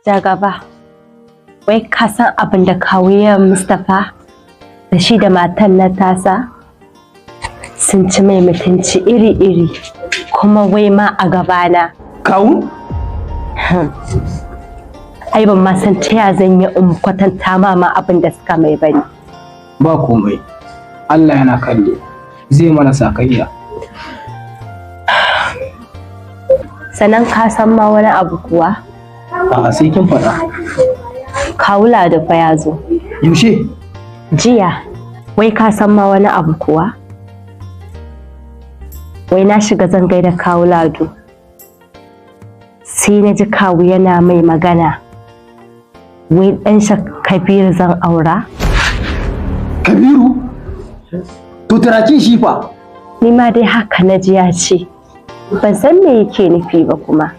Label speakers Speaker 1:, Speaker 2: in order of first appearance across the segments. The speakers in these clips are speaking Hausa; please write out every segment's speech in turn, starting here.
Speaker 1: Ja gaba, wai ka san abin da kawuyan Mustapha da shi da matan na tasa sun ci mai mutunci iri-iri kuma wai ma a gabana.
Speaker 2: Kawu?
Speaker 1: Ai ban ma san ta ya zan yi in kwatanta ma abin da suka mai bane.
Speaker 2: Ba komai, Allah yana kallo, zai mana sakayya.
Speaker 1: Sannan ka san ma wani abu kuwa?
Speaker 2: A'a sai kin faɗa.
Speaker 1: Kawula da fa ya zo.
Speaker 2: Yaushe?
Speaker 1: Jiya, wai ka san ma wani abu kuwa? Wai na shiga zan gaida kawu Lado. Sai na ji kawu yana mai magana. Wai ɗan shi Kabiru zan aura?
Speaker 2: Kabiru? To turakin shi fa?
Speaker 1: Ni ma dai haka na ji ya ce. Ban san me yake nufi ba kuma.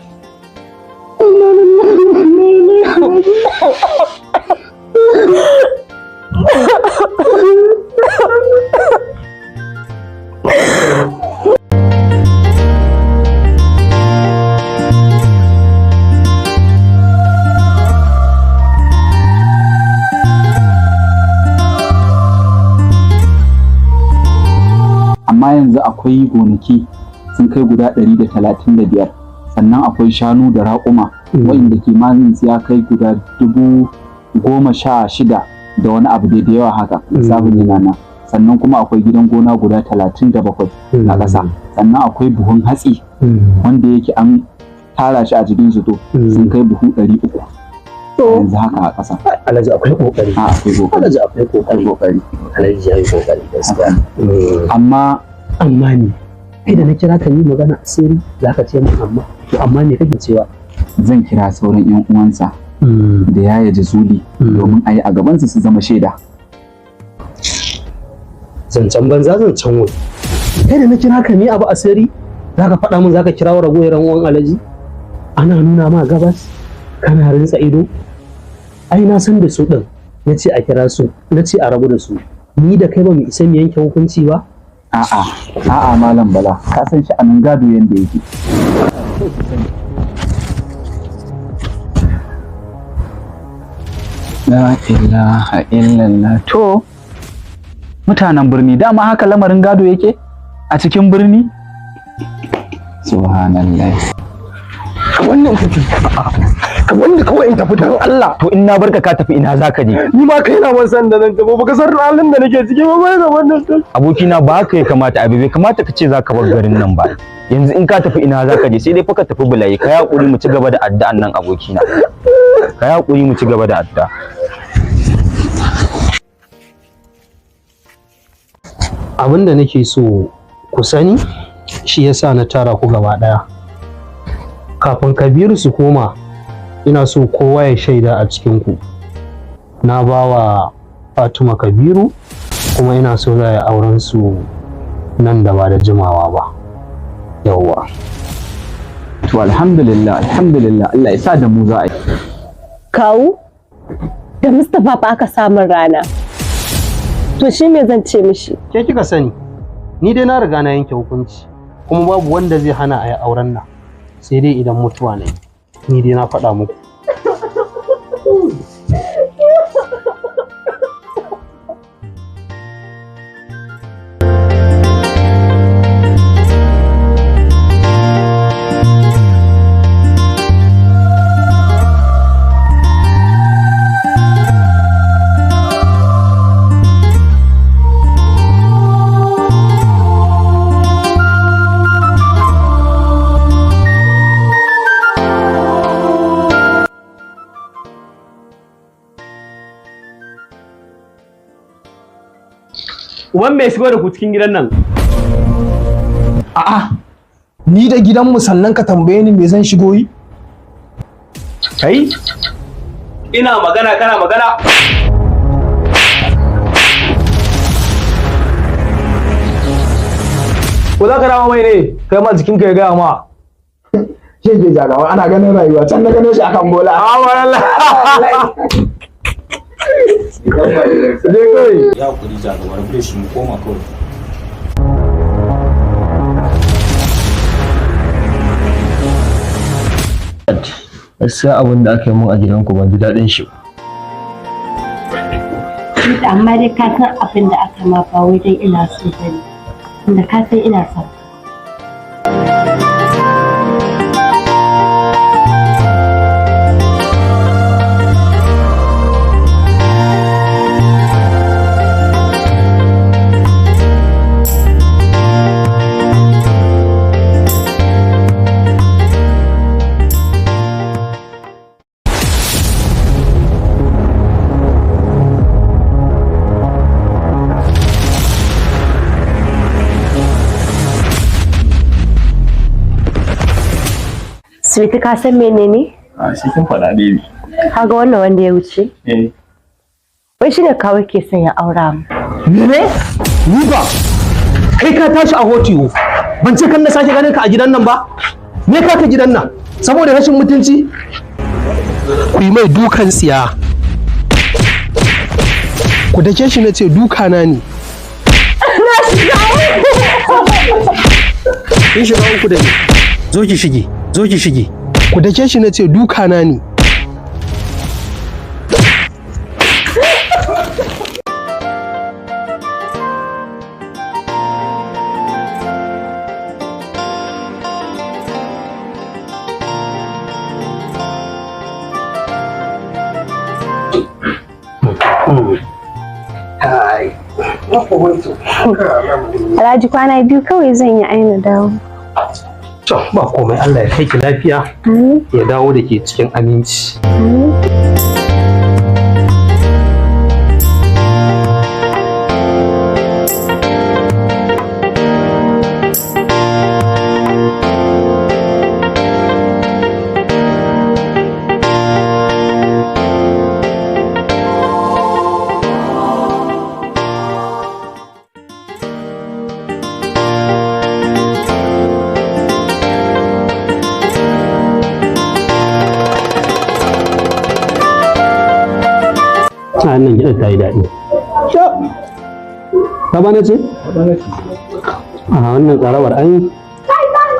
Speaker 3: Amma yanzu akwai gonaki sun kai guda 135, sannan akwai shanu da raƙuma waɗanda kimanin ya kai guda 16,000 da wani abu da yawa haka lissafin yana nan. Sannan kuma akwai gidan gona guda 37 a ƙasa, sannan akwai buhun hatsi wanda yake an tara shi a cikin su sun kai buhu 300 yanzu haka a ƙasa.
Speaker 4: Alhaji akwai kokari.
Speaker 3: Akwai kokari.
Speaker 4: Alhaji akwai kokari. Alhaji ya yi kokari gaskiya.
Speaker 3: Amma
Speaker 4: ne kai da na kira ka yi magana asiri za ka ce min amma to amma me kake cewa?
Speaker 3: Zan kira sauran 'yan uwansa da yaya Jazuli domin a yi a gabansu su zama shaida.
Speaker 4: Zancen banza zancen wani. Kai da na kira ka ni abu asiri za ka faɗa min za ka kira wa ragowar uwan Alhaji? Ana nuna ma gabas kana rinsa ido? Ai na san da su ɗin na ce a kira su na ce a rabu da su. Ni da kai ba mu isa mu yanke hukunci ba?
Speaker 3: A'a Malam Bala, ka san shi anan gado yanda yake. La ilaha illallah. To, mutanen birni dama haka lamarin gado yake a cikin birni? Subhanallah.
Speaker 2: Wanda kawai in tafi don Allah.
Speaker 5: To in na barka ka tafi ina zaka je?
Speaker 2: Ni ma kai na ban san da nan tafi, baka san halin da nake ciki ba bai da wannan.
Speaker 5: Abokina ba haka ya kamata abi, bai kamata ka ce zaka bar garin nan ba. Yanzu in ka tafi ina zaka je? Sai dai fa ka tafi bulaye. Ka yi hakuri mu ci gaba da addu'an nan abokina. Ka yi hakuri mu ci gaba da addu'a.
Speaker 4: Abin da nake so ku sani shi yasa na tara ku gaba daya. Kafin Kabiru su koma, ina so kowa ya shaida a cikin ku. Na bawa Fatima Kabiru kuma ina so za a auren su nan da ba da jimawa ba. Yawwa.
Speaker 3: To alhamdulillah Allah ya sa da mu za a yi.
Speaker 1: Kawu da Mustapha ba aka samun rana. To shi me zan ce mishi?
Speaker 4: Ke kika sani, ni dai na riga na yanke hukunci kuma babu wanda zai hana a yi auren nan sai dai idan mutuwa ne. Ni dai na faɗa muku.
Speaker 5: Uban me shigo da ku cikin gidan nan?
Speaker 2: A'a, ni da gidanmu sannan ka tambaye ni me zan shigo yi?
Speaker 5: Kai? Ina magana kana magana?
Speaker 2: Ko za ka dama mai ne? Kai ma jikinka ya gaya ma. Ke jagawa ana ganin rayuwa can na gano shi akan bola.
Speaker 6: Ya kuri jagawar bai shi mu koma kawai.
Speaker 7: gaskiya abin da aka yi mun a gidanku ban ji daɗin shi.
Speaker 1: Amma dai ka san abin da aka ma ba wai dai ina so bane. Tunda ka san ina son. Sweetie ka san menene?
Speaker 6: Shi kin faɗa baby.
Speaker 1: Kaga wannan wanda ya wuce? Wai shine kawai ke son ya aura mu.
Speaker 4: Mene? Ni ba. Kai ka tashi a hotiyo. Ban ce kan na sake ganin ka a gidan nan ba. Me ka gidan nan? Saboda rashin mutunci? Ku yi mai dukan tsiya. Ku dake shi na ce duka na ne. Na shiga. Kin shiga uku da ni. Zo ki shige. Zo ki shige. Ku dake shi na ce duka na ne.
Speaker 8: Alhaji kwana biyu kawai zan yi aina dawo.
Speaker 4: To ba komai, Allah ya kai ki lafiya ya dawo da ke cikin aminci. Nan gidan ta yi daɗi. Ka bana ce? A wannan tsarabar an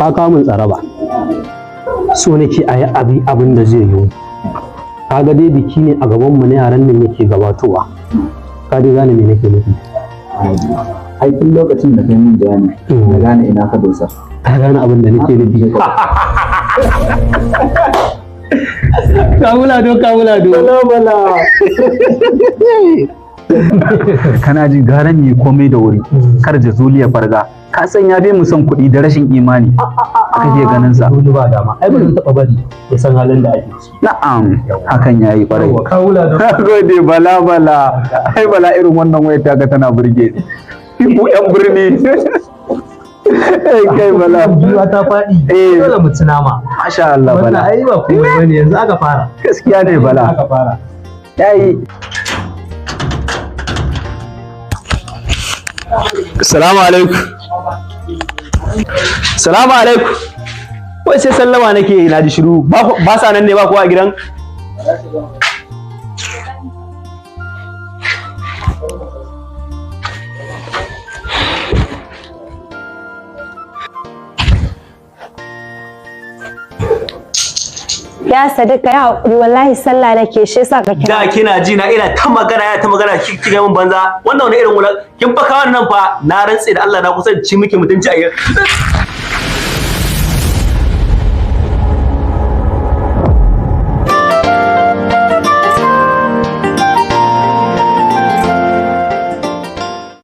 Speaker 4: ka kawo min tsaraba. So nake a yi abin da zai yiwu. Ka ga dai biki ne a gabanmu na yaran nan yake gabatowa. Ka dai gane me nake nufi.
Speaker 3: Ai tun lokacin da kai mun bayani na gane ina ka dosa.
Speaker 4: Ka gane abin da nake nufi. Kawula do. Bala.
Speaker 3: Kana ji gara ne komai da wuri kar jazuli ya farga. Ka san ya bai mu son kuɗi da rashin imani. Kake ganin sa.
Speaker 4: Dole ba dama. Ai ba zan taɓa bari ya san halin da ake ciki.
Speaker 3: Na'am, hakan yayi farai.
Speaker 4: Kawula do.
Speaker 3: Gode bala. Ai bala irin wannan wayar ta ga tana burge ni. Ku yan birni. Kai bala.
Speaker 4: Jiwa ta faɗi. Dole mu tuna ma.
Speaker 3: Masha Allah bala.
Speaker 4: Wannan ai ba komai bane yanzu aka fara.
Speaker 3: Gaskiya ne bala.
Speaker 4: Aka fara.
Speaker 3: Yayi.
Speaker 7: Assalamu alaikum. Assalamu alaikum. Wai sai sallama nake na ji shiru. Ba sa nan ne ba kowa a gidan?
Speaker 1: Ya Sadika ya haƙuri wallahi sallah nake shi yasa ka kira.
Speaker 7: Da kina ji na ina ta magana ki ga mun banza. Wannan wani irin wula kin fa kawo nan fa na rantse da Allah na kusa ci miki mutunci a